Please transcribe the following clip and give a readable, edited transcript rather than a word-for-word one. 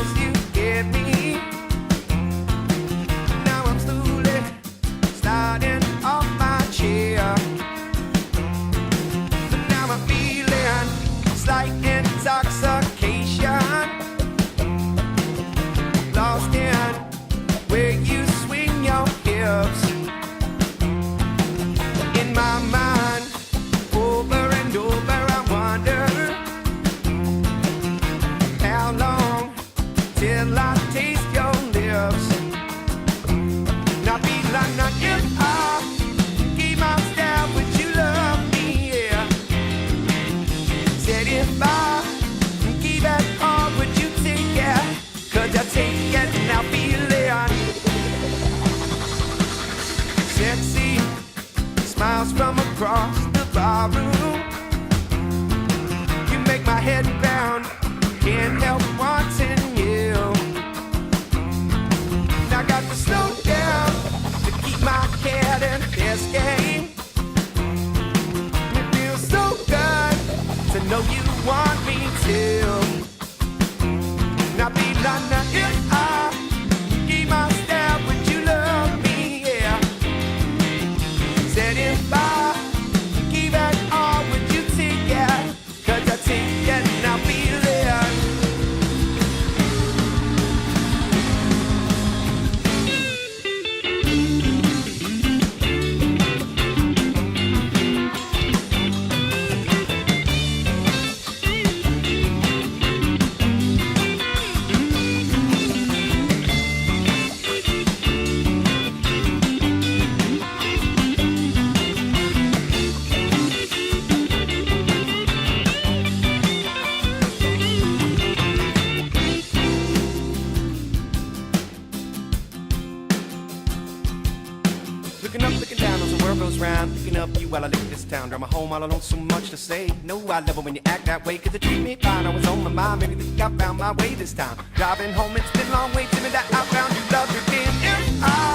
thrills you give me. Now I'm slowly sliding off my chair. But now I'm feeling slight intoxication, lost in where you swing your hips. In my mind, over and over, I wonder how long till I taste your lips. Now be like, not if I keep my style, would you love me? Yeah. Said if I keep it on, would you take it? Could I take it now, feeling sexy, smiles from across the barroom. You make my head bound, can't help wanting you. Now got to slow down to keep my head in this game. It feels so good to know you want me to. Now be like, now if I keep my step, would you love me? Yeah. Said if I keep it on, would you take it? Cause I take it now, feel it. Looking up, looking down as the world goes round. Thinking of you while I live in this town. Drive my home all alone, so much to say. No, I love it when you act that way, cause you treat me fine. I was on my mind, maybe think I found my way this time. Driving home, it's been a long way to me that I found you love again. If I